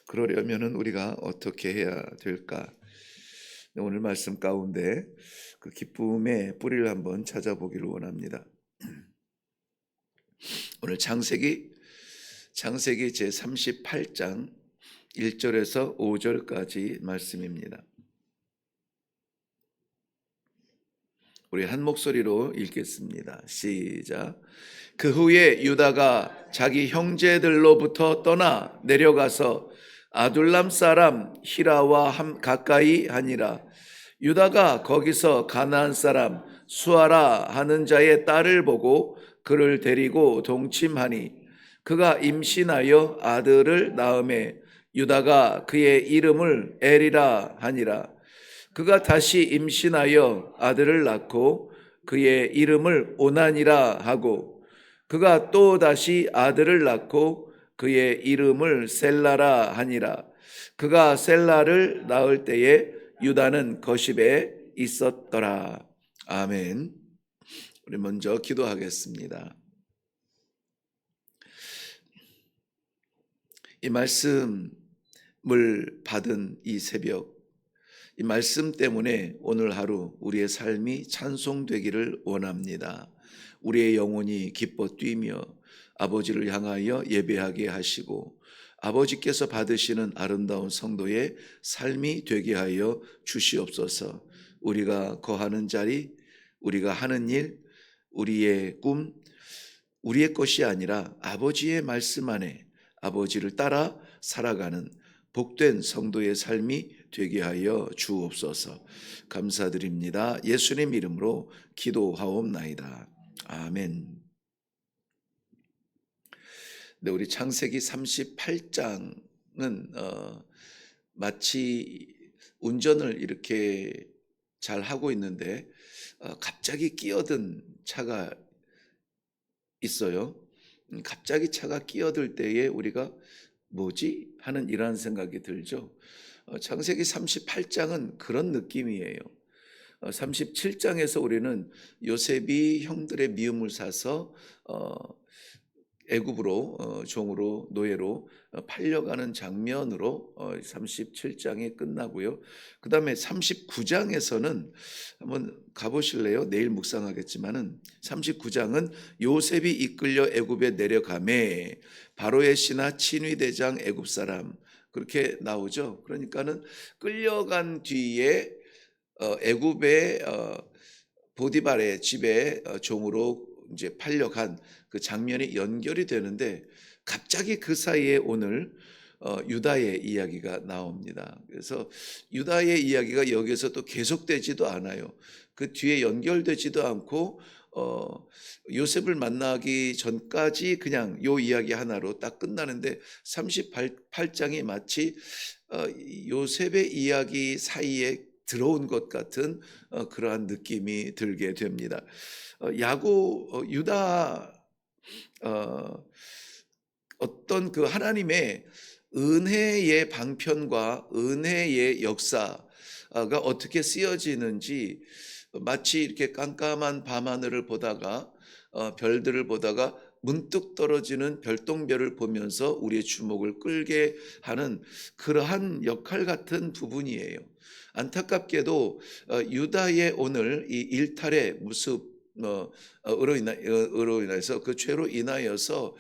그러려면은 우리가 어떻게 해야 될까? 오늘 말씀 가운데 그 기쁨의 뿌리를 한번 찾아보기를 원합니다. 오늘 창세기 제 38장 1절에서 5절까지 말씀입니다. 우리 한 목소리로 읽겠습니다. 시작. 그 후에 유다가 자기 형제들로부터 떠나 내려가서 아둘람 사람 히라와 가까이 하니라. 유다가 거기서 가나안 사람 수아라 하는 자의 딸을 보고 그를 데리고 동침하니 그가 임신하여 아들을 낳음에 유다가 그의 이름을 엘이라 하니라. 그가 다시 임신하여 아들을 낳고 그의 이름을 오난이라 하고 그가 또 다시 아들을 낳고 그의 이름을 셀라라 하니라. 그가 셀라를 낳을 때에 유다는 거십에 있었더라. 아멘. 우리 먼저 기도하겠습니다. 이 말씀을 받은 이 새벽, 이 말씀 때문에 오늘 하루 우리의 삶이 찬송되기를 원합니다. 우리의 영혼이 기뻐 뛰며 아버지를 향하여 예배하게 하시고 아버지께서 받으시는 아름다운 성도의 삶이 되게 하여 주시옵소서. 우리가 거하는 자리, 우리가 하는 일, 우리의 꿈, 우리의 것이 아니라 아버지의 말씀 안에 아버지를 따라 살아가는 복된 성도의 삶이 되게 하여 주옵소서. 감사드립니다. 예수님 이름으로 기도하옵나이다. 아멘. 네, 우리 창세기 38장은 마치 운전을 이렇게 잘 하고 있는데 갑자기 끼어든 차가 있어요. 갑자기 차가 끼어들 때에 우리가 뭐지? 하는 이러한 생각이 들죠. 창세기 38장은 그런 느낌이에요. 37장에서 우리는 요셉이 형들의 미움을 사서 애굽으로 종으로 노예로 팔려가는 장면으로 37장이 끝나고요. 그 다음에 39장에서는 한번 가보실래요? 내일 묵상하겠지만은 39장은 요셉이 이끌려 애굽에 내려가매 바로의 신하 친위대장 애굽 사람 그렇게 나오죠. 그러니까는 끌려간 뒤에 애굽의 보디발의 집에 종으로 이제 팔려간 그 장면이 연결이 되는데 갑자기 그 사이에 오늘 유다의 이야기가 나옵니다. 그래서 유다의 이야기가 여기서 또 계속되지도 않아요. 그 뒤에 연결되지도 않고 요셉을 만나기 전까지 그냥 요 이야기 하나로 딱 끝나는데 38장이 마치 요셉의 이야기 사이에 들어온 것 같은 그러한 느낌이 들게 됩니다. 유다 어떤 그 하나님의 은혜의 방편과 은혜의 역사가 어떻게 쓰여지는지 마치 이렇게 깜깜한 밤하늘을 보다가 별들을 보다가 문득 떨어지는 별똥별을 보면서 우리의 주목을 끌게 하는 그러한 역할 같은 부분이에요. 안타깝게도 유다의 오늘 이 일탈의 모습 으로 인해서 그 죄로 인하여서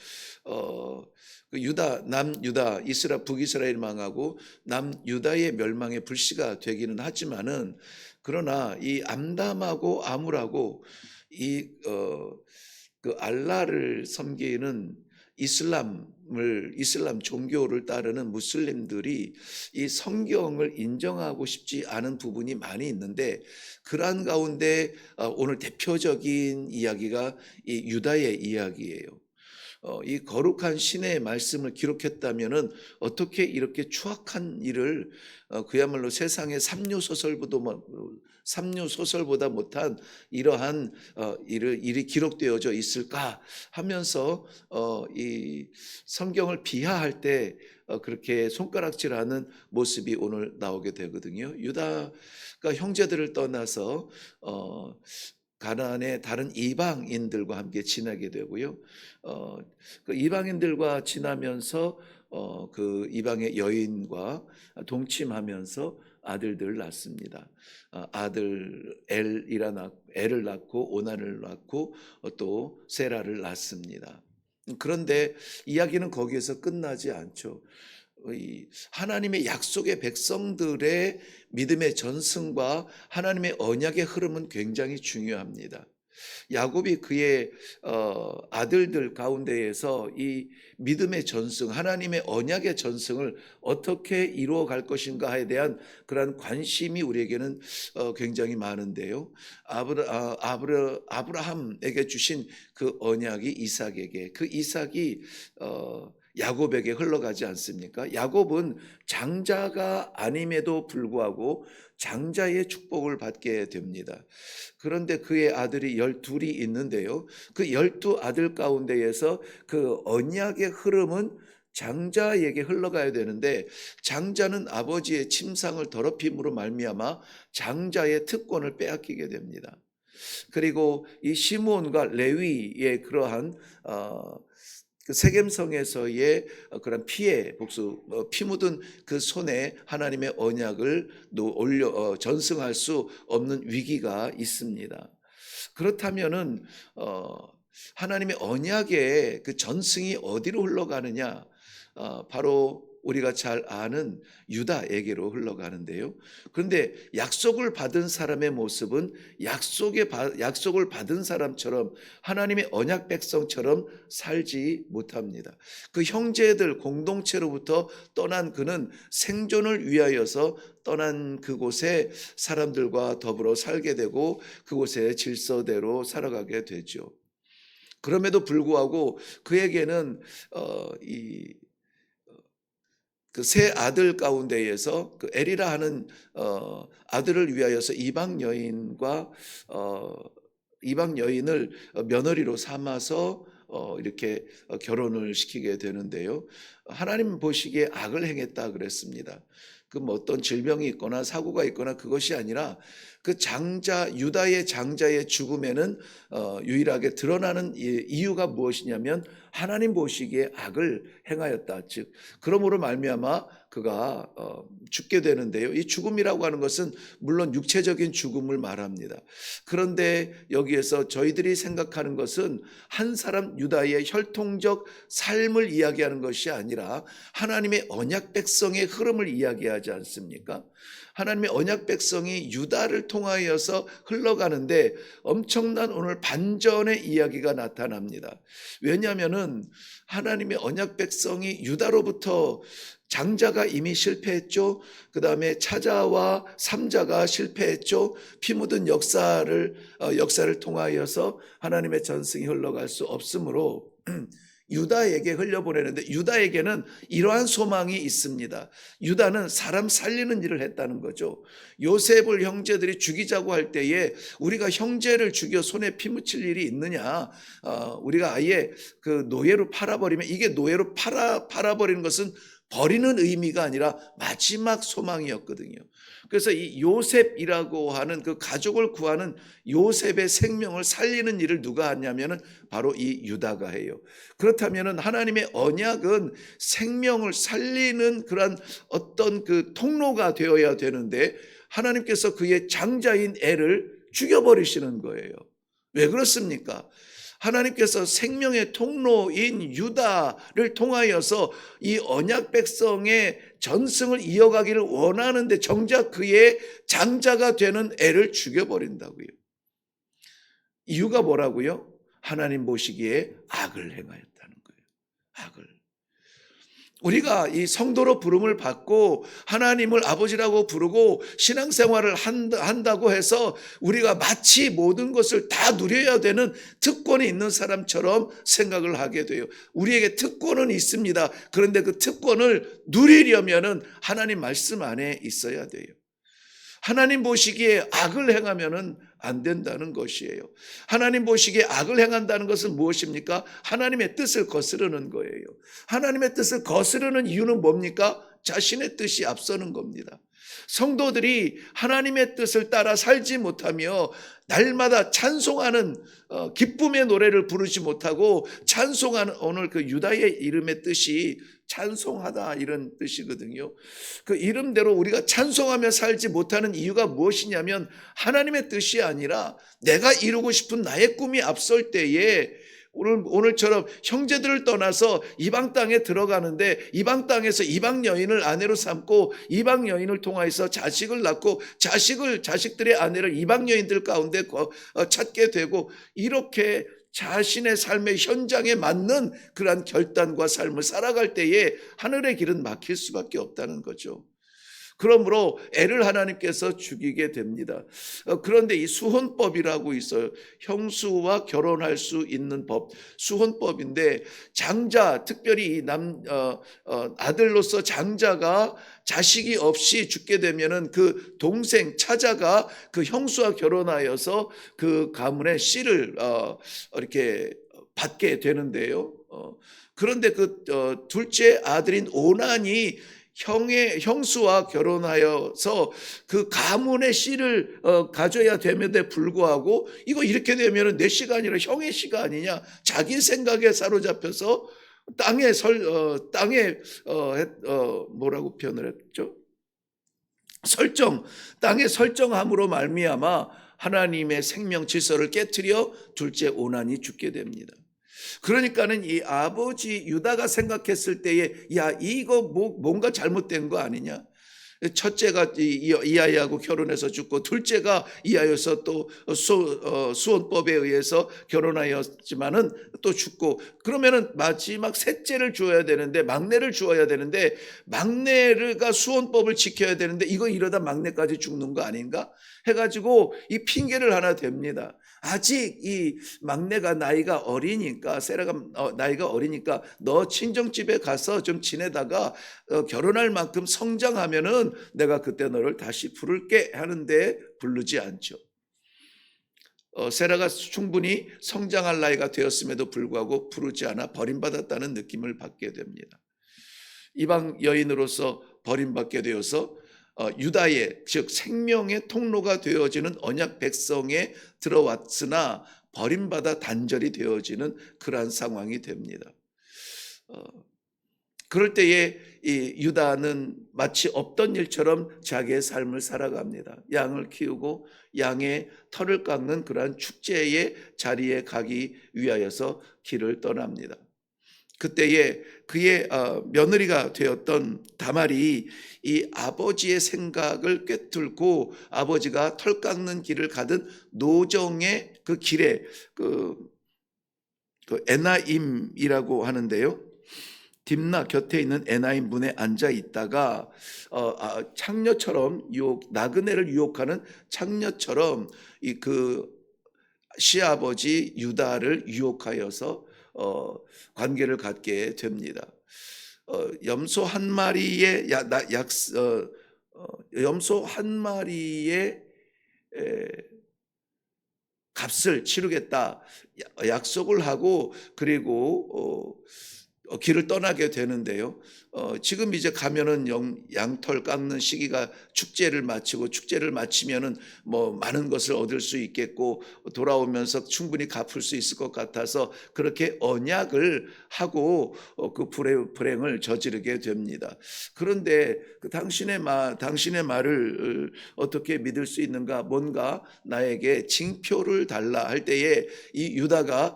남유다 북이스라엘 망하고 남유다의 멸망의 불씨가 되기는 하지만은 그러나 이 암담하고 암울하고 그 알라를 섬기는 이슬람 종교를 따르는 무슬림들이 이 성경을 인정하고 싶지 않은 부분이 많이 있는데 그러한 가운데 오늘 대표적인 이야기가 이 유다의 이야기예요. 이 거룩한 신의 말씀을 기록했다면은 어떻게 이렇게 추악한 일을 그야말로 세상의 삼류 소설보다 못한 이러한 일이 기록되어져 있을까 하면서 이 성경을 비하할 때 그렇게 손가락질하는 모습이 오늘 나오게 되거든요. 유다가 형제들을 떠나서 가나안의 다른 이방인들과 함께 지내게 되고요. 그 이방인들과 지나면서 그 이방의 여인과 동침하면서 아들들을 낳습니다. 아들 엘을 낳고 오난을 낳고 또 세라를 낳습니다. 그런데 이야기는 거기에서 끝나지 않죠. 이 하나님의 약속의 백성들의 믿음의 전승과 하나님의 언약의 흐름은 굉장히 중요합니다. 야곱이 그의 아들들 가운데에서 이 믿음의 전승, 하나님의 언약의 전승을 어떻게 이루어 갈 것인가에 대한 그러한 관심이 우리에게는 굉장히 많은데요. 아브라함에게 주신 그 언약이 이삭에게, 그 이삭이 야곱에게 흘러가지 않습니까? 야곱은 장자가 아님에도 불구하고 장자의 축복을 받게 됩니다. 그런데 그의 아들이 12이 있는데요. 그 12 아들 가운데에서 그 언약의 흐름은 장자에게 흘러가야 되는데 장자는 아버지의 침상을 더럽힘으로 말미암아 장자의 특권을 빼앗기게 됩니다. 그리고 이 시므온과 레위의 그러한 그 세겜성에서의 그런 피해 복수, 피 묻은 그 손에 하나님의 언약을 전승할 수 없는 위기가 있습니다. 그렇다면은 하나님의 언약의 그 전승이 어디로 흘러가느냐? 바로 우리가 잘 아는 유다에게로 흘러가는데요. 그런데 약속을 받은 사람의 모습은 약속을 받은 사람처럼 하나님의 언약 백성처럼 살지 못합니다. 그 형제들 공동체로부터 떠난 그는 생존을 위하여서 떠난 그곳에 사람들과 더불어 살게 되고 그곳의 질서대로 살아가게 되죠. 그럼에도 불구하고 그에게는 그 세 아들 가운데에서 그 엘이라 하는 아들을 위하여서 이방 여인을 며느리로 삼아서 이렇게 결혼을 시키게 되는데요. 하나님 보시기에 악을 행했다 그랬습니다. 그 뭐 어떤 질병이 있거나 사고가 있거나 그것이 아니라 그 유다의 장자의 죽음에는 유일하게 드러나는 이유가 무엇이냐면 하나님 보시기에 악을 행하였다. 즉 그러므로 말미암아 그가 죽게 되는데요. 이 죽음이라고 하는 것은 물론 육체적인 죽음을 말합니다. 그런데 여기에서 저희들이 생각하는 것은 한 사람 유다의 혈통적 삶을 이야기하는 것이 아니라 하나님의 언약 백성의 흐름을 이야기하지 않습니까? 하나님의 언약 백성이 유다를 통하여서 흘러가는데 엄청난 오늘 반전의 이야기가 나타납니다. 왜냐하면은 하나님의 언약 백성이 유다로부터 장자가 이미 실패했죠. 그 다음에 차자와 삼자가 실패했죠. 피 묻은 역사를 통하여서 하나님의 전승이 흘러갈 수 없으므로 유다에게 흘려보내는데 유다에게는 이러한 소망이 있습니다. 유다는 사람 살리는 일을 했다는 거죠. 요셉을 형제들이 죽이자고 할 때에 우리가 형제를 죽여 손에 피 묻힐 일이 있느냐? 우리가 아예 그 노예로 팔아버리면 이게 노예로 팔아버리는 것은 버리는 의미가 아니라 마지막 소망이었거든요. 그래서 이 요셉이라고 하는 그 가족을 구하는 요셉의 생명을 살리는 일을 누가 하냐면은 바로 이 유다가 해요. 그렇다면은 하나님의 언약은 생명을 살리는 그런 어떤 그 통로가 되어야 되는데 하나님께서 그의 장자인 엘을 죽여버리시는 거예요. 왜 그렇습니까? 하나님께서 생명의 통로인 유다를 통하여서 이 언약 백성의 전승을 이어가기를 원하는데 정작 그의 장자가 되는 엘을 죽여버린다고요. 이유가 뭐라고요? 하나님 보시기에 악을 행하였다는 거예요. 악을. 우리가 이 성도로 부름을 받고 하나님을 아버지라고 부르고 신앙생활을 한다고 해서 우리가 마치 모든 것을 다 누려야 되는 특권이 있는 사람처럼 생각을 하게 돼요. 우리에게 특권은 있습니다. 그런데 그 특권을 누리려면은 하나님 말씀 안에 있어야 돼요. 하나님 보시기에 악을 행하면은 안 된다는 것이에요. 하나님 보시기에 악을 행한다는 것은 무엇입니까? 하나님의 뜻을 거스르는 거예요. 하나님의 뜻을 거스르는 이유는 뭡니까? 자신의 뜻이 앞서는 겁니다. 성도들이 하나님의 뜻을 따라 살지 못하며 날마다 찬송하는 기쁨의 노래를 부르지 못하고 찬송하는, 오늘 그 유다의 이름의 뜻이 찬송하다 이런 뜻이거든요. 그 이름대로 우리가 찬송하며 살지 못하는 이유가 무엇이냐면 하나님의 뜻이 아니라 내가 이루고 싶은 나의 꿈이 앞설 때에 오늘처럼 형제들을 떠나서 이방 땅에 들어가는데 이방 땅에서 이방 여인을 아내로 삼고 이방 여인을 통하여서 자식을 낳고 자식들의 아내를 이방 여인들 가운데 찾게 되고, 이렇게 자신의 삶의 현장에 맞는 그러한 결단과 삶을 살아갈 때에 하늘의 길은 막힐 수밖에 없다는 거죠. 그러므로 애를 하나님께서 죽이게 됩니다. 그런데 이 수혼법이라고 있어요. 형수와 결혼할 수 있는 법, 수혼법인데, 장자, 특별히 아들로서 장자가 자식이 없이 죽게 되면은 그 동생 차자가 그 형수와 결혼하여서 그 가문의 씨를 이렇게 받게 되는데요. 그런데 그 둘째 아들인 오난이 형수와 결혼하여서 그 가문의 씨를 가져야 됨에도 불구하고, 이거 이렇게 되면 내 씨가 아니라 형의 씨가 아니냐, 자기 생각에 사로잡혀서 뭐라고 표현을 했죠? 땅의 설정함으로 말미암아 하나님의 생명 질서를 깨트려 둘째 오난이 죽게 됩니다. 그러니까는 이 아버지 유다가 생각했을 때에, 야, 이거 뭔가 잘못된 거 아니냐? 첫째가 이 아이하고 결혼해서 죽고, 둘째가 이 아이여서 또 수혼법에 의해서 결혼하였지만은 또 죽고, 그러면은 마지막 셋째를 주어야 되는데, 막내를 주어야 되는데, 막내가 수혼법을 지켜야 되는데 이거 이러다 막내까지 죽는 거 아닌가 해가지고 이 핑계를 하나 댑니다. 아직 이 막내가 나이가 어리니까, 세라가 나이가 어리니까 너 친정집에 가서 좀 지내다가 결혼할 만큼 성장하면은 내가 그때 너를 다시 부를게 하는데 부르지 않죠. 세라가 충분히 성장할 나이가 되었음에도 불구하고 부르지 않아 버림받았다는 느낌을 받게 됩니다. 이방 여인으로서 버림받게 되어서 유다의, 즉 생명의 통로가 되어지는 언약 백성에 들어왔으나 버림받아 단절이 되어지는 그러한 상황이 됩니다. 그럴 때에 이 유다는 마치 없던 일처럼 자기의 삶을 살아갑니다. 양을 키우고 양의 털을 깎는 그러한 축제의 자리에 가기 위하여서 길을 떠납니다. 그때에 그의 며느리가 되었던 다말이 이 아버지의 생각을 꿰뚫고 아버지가 털 깎는 길을 가던 노정의 그 길에 그 에나임이라고 하는데요, 딥나 곁에 있는 에나임 문에 앉아 있다가 창녀처럼 나그네를 유혹하는 창녀처럼 그 시아버지 유다를 유혹하여서 관계를 갖게 됩니다. 염소 한 마리의 염소 한 마리의 값을 치르겠다 약속을 하고, 그리고 길을 떠나게 되는데요. 지금 이제 가면은 양털 깎는 시기가 축제를 마치면은 뭐 많은 것을 얻을 수 있겠고 돌아오면서 충분히 갚을 수 있을 것 같아서 그렇게 언약을 하고 그 불행을 저지르게 됩니다. 그런데 당신의 말을 어떻게 믿을 수 있는가? 뭔가 나에게 징표를 달라 할 때에 이 유다가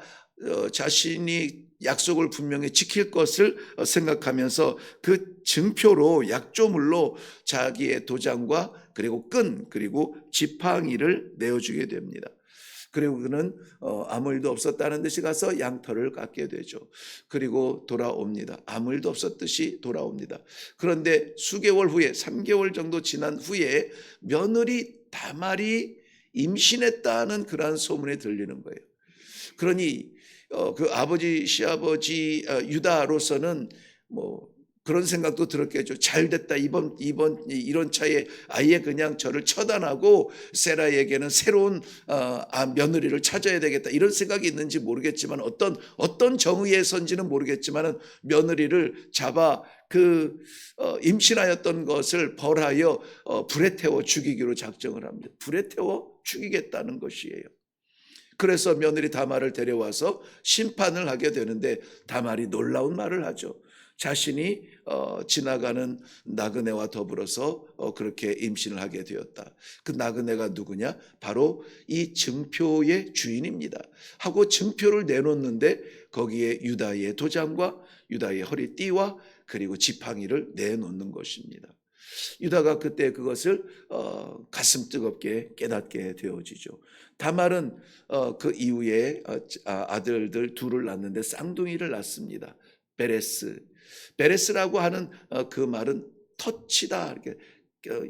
자신이 약속을 분명히 지킬 것을 생각하면서 그 증표로 약조물로 자기의 도장과 그리고 그리고 지팡이를 내어주게 됩니다. 그리고 그는 아무 일도 없었다는 듯이 가서 양털을 깎게 되죠. 그리고 돌아옵니다. 아무 일도 없었듯이 돌아옵니다. 그런데 수개월 후에 3개월 정도 지난 후에 며느리 다말이 임신했다는 그러한 소문이 들리는 거예요. 그러니 그 시아버지 유다로서는 뭐 그런 생각도 들었겠죠. 잘 됐다. 이런 차에 아예 그냥 저를 처단하고 세라에게는 새로운 며느리를 찾아야 되겠다. 이런 생각이 있는지 모르겠지만 어떤 정의에선지는 모르겠지만 며느리를 잡아 임신하였던 것을 벌하여 불에 태워 죽이기로 작정을 합니다. 불에 태워 죽이겠다는 것이에요. 그래서 며느리 다말을 데려와서 심판을 하게 되는데 다말이 놀라운 말을 하죠. 자신이 지나가는 나그네와 더불어서 그렇게 임신을 하게 되었다. 그 나그네가 누구냐? 바로 이 증표의 주인입니다. 하고 증표를 내놓는데 거기에 유다의 도장과 유다의 허리띠와 그리고 지팡이를 내놓는 것입니다. 유다가 그때 그것을 가슴 뜨겁게 깨닫게 되어지죠. 다말은 그 이후에 아들들 둘을 낳는데 쌍둥이를 낳습니다. 베레스라고 하는 그 말은 터치다, 이렇게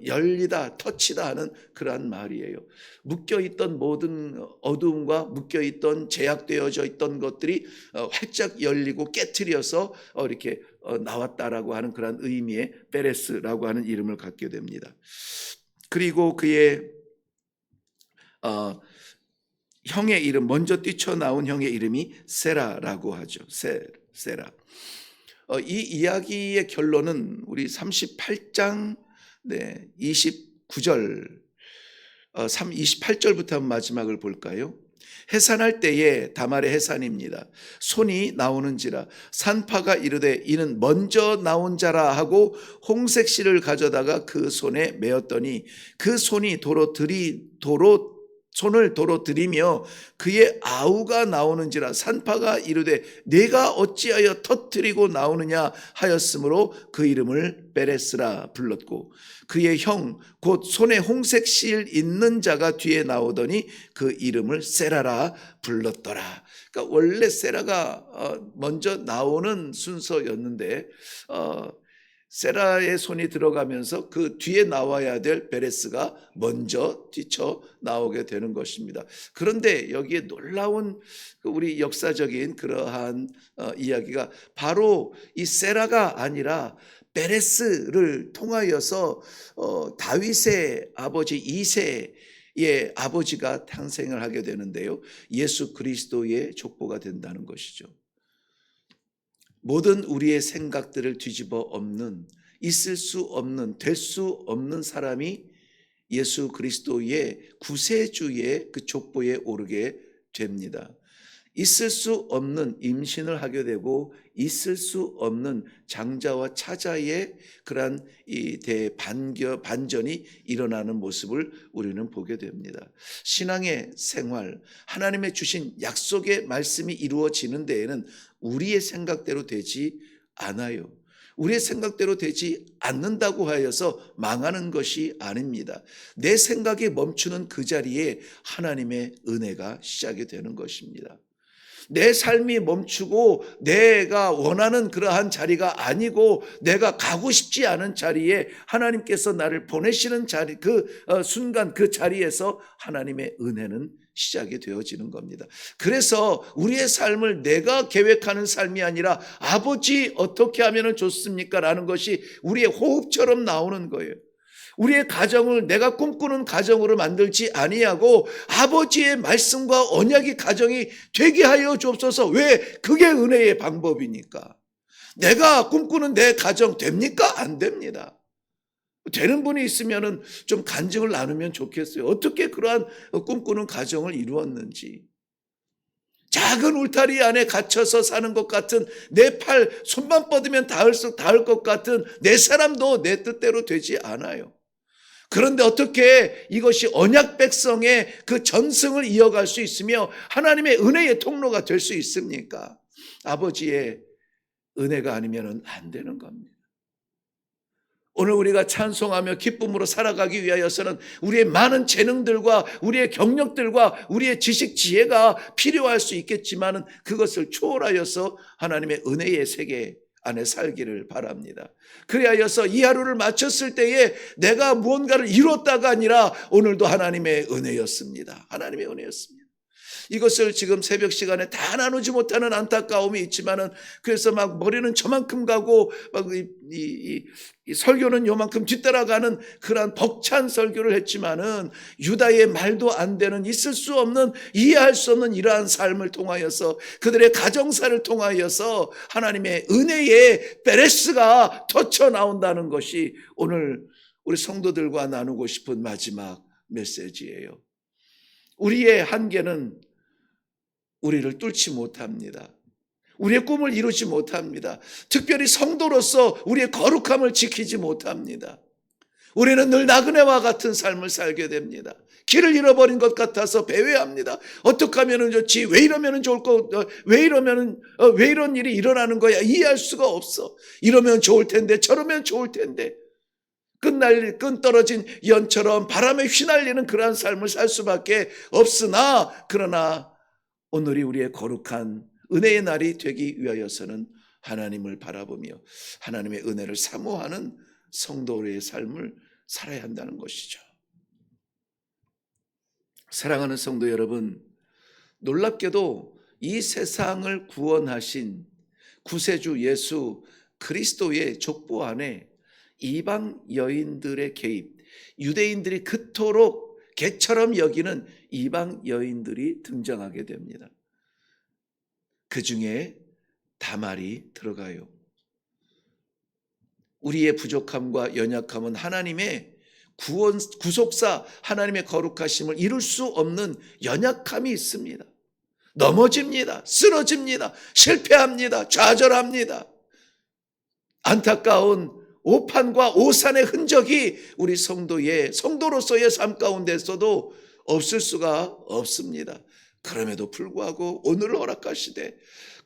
열리다, 터치다 하는 그러한 말이에요. 묶여있던 모든 어두움과 묶여있던 제약되어져 있던 것들이 활짝 열리고 깨트려서 이렇게 나왔다라고 하는 그런 의미의 베레스라고 하는 이름을 갖게 됩니다. 그리고 그의 형의 이름, 먼저 뛰쳐나온 형의 이름이 세라라고 하죠. 세라. 이 이야기의 결론은 우리 38장 29절, 28절부터 마지막을 볼까요? 해산할 때에 다말의 해산입니다. 손이 나오는지라 산파가 이르되 이는 먼저 나온 자라 하고 홍색 실을 가져다가 그 손에 메었더니 그 손이 손을 도로 들이며 그의 아우가 나오는지라 산파가 이르되 내가 어찌하여 터뜨리고 나오느냐 하였으므로 그 이름을 베레스라 불렀고 그의 형 곧 손에 홍색 실 있는 자가 뒤에 나오더니 그 이름을 세라라 불렀더라. 그러니까 원래 세라가 먼저 나오는 순서였는데 세라의 손이 들어가면서 그 뒤에 나와야 될 베레스가 먼저 뛰쳐 나오게 되는 것입니다. 그런데 여기에 놀라운 우리 역사적인 그러한 이야기가 바로 이 세라가 아니라 베레스를 통하여서 다윗의 아버지 이새의 아버지가 탄생을 하게 되는데요. 예수 그리스도의 족보가 된다는 것이죠. 모든 우리의 생각들을 뒤집어 엎는, 있을 수 없는, 될 수 없는 사람이 예수 그리스도의 구세주의 그 족보에 오르게 됩니다. 있을 수 없는 임신을 하게 되고 있을 수 없는 장자와 차자의 그러한 이 반전이 일어나는 모습을 우리는 보게 됩니다. 신앙의 생활, 하나님의 주신 약속의 말씀이 이루어지는 데에는 우리의 생각대로 되지 않아요. 우리의 생각대로 되지 않는다고 하여서 망하는 것이 아닙니다. 내 생각이 멈추는 그 자리에 하나님의 은혜가 시작이 되는 것입니다. 내 삶이 멈추고 내가 원하는 그러한 자리가 아니고 내가 가고 싶지 않은 자리에 하나님께서 나를 보내시는 자리, 그 순간 그 자리에서 하나님의 은혜는 시작이 되어지는 겁니다. 그래서 우리의 삶을 내가 계획하는 삶이 아니라 아버지 어떻게 하면 좋습니까? 라는 것이 우리의 호흡처럼 나오는 거예요. 우리의 가정을 내가 꿈꾸는 가정으로 만들지 아니하고 아버지의 말씀과 언약의 가정이 되게 하여 주옵소서. 왜? 그게 은혜의 방법이니까. 내가 꿈꾸는 내 가정 됩니까? 안 됩니다. 되는 분이 있으면 좀 간증을 나누면 좋겠어요. 어떻게 그러한 꿈꾸는 가정을 이루었는지. 작은 울타리 안에 갇혀서 사는 것 같은 내 팔 손만 뻗으면 닿을 것 같은 내 사람도 내 뜻대로 되지 않아요. 그런데 어떻게 이것이 언약 백성의 그 전승을 이어갈 수 있으며 하나님의 은혜의 통로가 될 수 있습니까? 아버지의 은혜가 아니면 안 되는 겁니다. 오늘 우리가 찬송하며 기쁨으로 살아가기 위하여서는 우리의 많은 재능들과 우리의 경력들과 우리의 지식 지혜가 필요할 수 있겠지만 그것을 초월하여서 하나님의 은혜의 세계 안에 살기를 바랍니다. 그리하여서 이 하루를 마쳤을 때에 내가 무언가를 이뤘다가 아니라 오늘도 하나님의 은혜였습니다. 하나님의 은혜였습니다. 이것을 지금 새벽 시간에 다 나누지 못하는 안타까움이 있지만은, 그래서 막 머리는 저만큼 가고 막 이 설교는 요만큼 뒤따라가는 그러한 벅찬 설교를 했지만은, 유다의 말도 안 되는, 있을 수 없는, 이해할 수 없는 이러한 삶을 통하여서, 그들의 가정사를 통하여서 하나님의 은혜의 베레스가 터쳐 나온다는 것이 오늘 우리 성도들과 나누고 싶은 마지막 메시지예요. 우리의 한계는 우리를 뚫지 못합니다. 우리의 꿈을 이루지 못합니다. 특별히 성도로서 우리의 거룩함을 지키지 못합니다. 우리는 늘 나그네와 같은 삶을 살게 됩니다. 길을 잃어버린 것 같아서 배회합니다. 어떻게 하면 좋지? 왜 이러면 좋을 거? 왜 이런 일이 일어나는 거야? 이해할 수가 없어. 이러면 좋을 텐데, 저러면 좋을 텐데. 끈 떨어진 연처럼 바람에 휘날리는 그러한 삶을 살 수밖에 없으나, 그러나 오늘이 우리의 거룩한 은혜의 날이 되기 위하여서는 하나님을 바라보며 하나님의 은혜를 사모하는 성도의 삶을 살아야 한다는 것이죠. 사랑하는 성도 여러분, 놀랍게도 이 세상을 구원하신 구세주 예수 그리스도의 족보 안에 이방 여인들의 개입, 유대인들이 그토록 개처럼 여기는 이방 여인들이 등장하게 됩니다. 그 중에 다말이 들어가요. 우리의 부족함과 연약함은 하나님의 구속사, 하나님의 거룩하심을 이룰 수 없는 연약함이 있습니다. 넘어집니다. 쓰러집니다. 실패합니다. 좌절합니다. 안타까운 오판과 오산의 흔적이 우리 성도로서의 삶 가운데서도 없을 수가 없습니다. 그럼에도 불구하고 오늘을 허락하시되,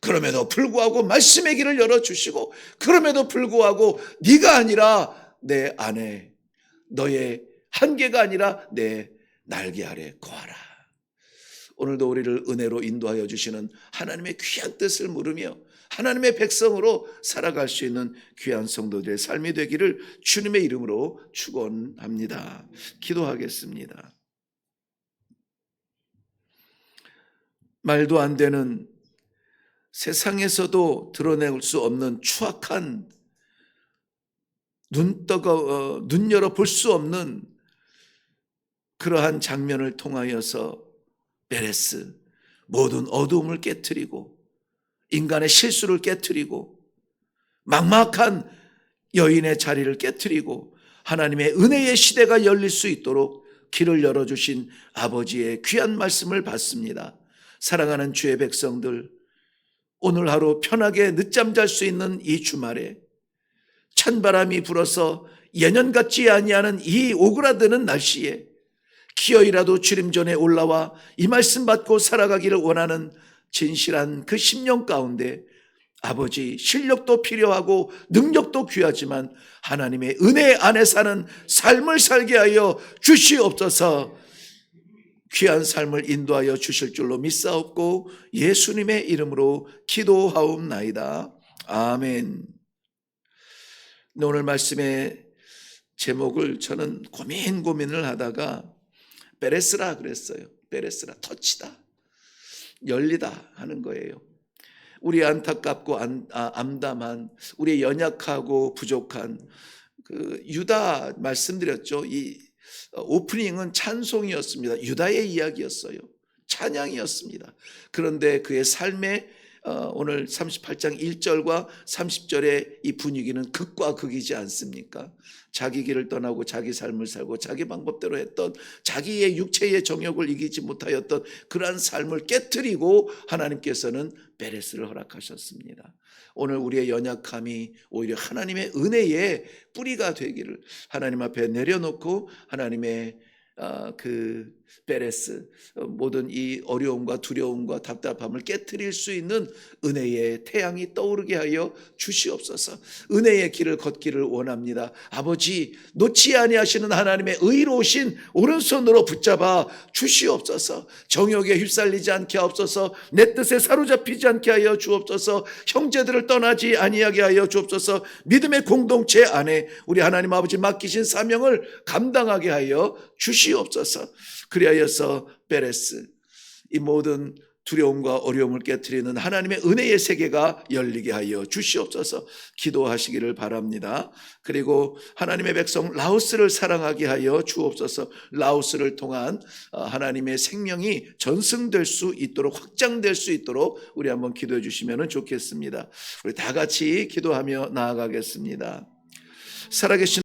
그럼에도 불구하고 말씀의 길을 열어주시고, 그럼에도 불구하고 네가 아니라 내 안에, 너의 한계가 아니라 내 날개 아래 거하라. 오늘도 우리를 은혜로 인도하여 주시는 하나님의 귀한 뜻을 물으며 하나님의 백성으로 살아갈 수 있는 귀한 성도들의 삶이 되기를 주님의 이름으로 축원합니다. 기도하겠습니다. 말도 안 되는, 세상에서도 드러낼 수 없는 추악한, 눈 열어 볼 수 없는 그러한 장면을 통하여서 베레스, 모든 어두움을 깨트리고 인간의 실수를 깨트리고 막막한 여인의 자리를 깨트리고 하나님의 은혜의 시대가 열릴 수 있도록 길을 열어주신 아버지의 귀한 말씀을 받습니다. 사랑하는 주의 백성들, 오늘 하루 편하게 늦잠 잘 수 있는 이 주말에 찬바람이 불어서 예년 같지 아니하는 이 오그라드는 날씨에 기어이라도 주님 전에 올라와 이 말씀 받고 살아가기를 원하는 진실한 그 심령 가운데 아버지, 실력도 필요하고 능력도 귀하지만 하나님의 은혜 안에 사는 삶을 살게 하여 주시옵소서. 귀한 삶을 인도하여 주실 줄로 믿사옵고 예수님의 이름으로 기도하옵나이다. 아멘. 오늘 말씀의 제목을 저는 고민을 하다가 베레스라 그랬어요. 베레스라, 터치다, 열리다 하는 거예요. 우리 안타깝고 암담한, 우리 연약하고 부족한 그 유다 말씀드렸죠. 이 오프닝은 찬송이었습니다. 유다의 이야기였어요. 찬양이었습니다. 그런데 그의 삶에 오늘 38장 1절과 30절의 이 분위기는 극과 극이지 않습니까? 자기 길을 떠나고 자기 삶을 살고 자기 방법대로 했던, 자기의 육체의 정욕을 이기지 못하였던 그러한 삶을 깨트리고 하나님께서는 베레스를 허락하셨습니다. 오늘 우리의 연약함이 오히려 하나님의 은혜의 뿌리가 되기를 하나님 앞에 내려놓고 하나님의 그 베레스, 모든 이 어려움과 두려움과 답답함을 깨트릴 수 있는 은혜의 태양이 떠오르게 하여 주시옵소서. 은혜의 길을 걷기를 원합니다. 아버지, 놓지 아니하시는 하나님의 의로우신 오른손으로 붙잡아 주시옵소서. 정욕에 휩쓸리지 않게 하옵소서. 내 뜻에 사로잡히지 않게 하여 주옵소서. 형제들을 떠나지 아니하게 하여 주옵소서. 믿음의 공동체 안에 우리 하나님 아버지 맡기신 사명을 감당하게 하여 주시옵소서. 그리하여서 베레스, 이 모든 두려움과 어려움을 깨트리는 하나님의 은혜의 세계가 열리게 하여 주시옵소서. 기도하시기를 바랍니다. 그리고 하나님의 백성 라오스를 사랑하게 하여 주옵소서. 라오스를 통한 하나님의 생명이 전승될 수 있도록, 확장될 수 있도록 우리 한번 기도해 주시면 좋겠습니다. 우리 다 같이 기도하며 나아가겠습니다. 살아계신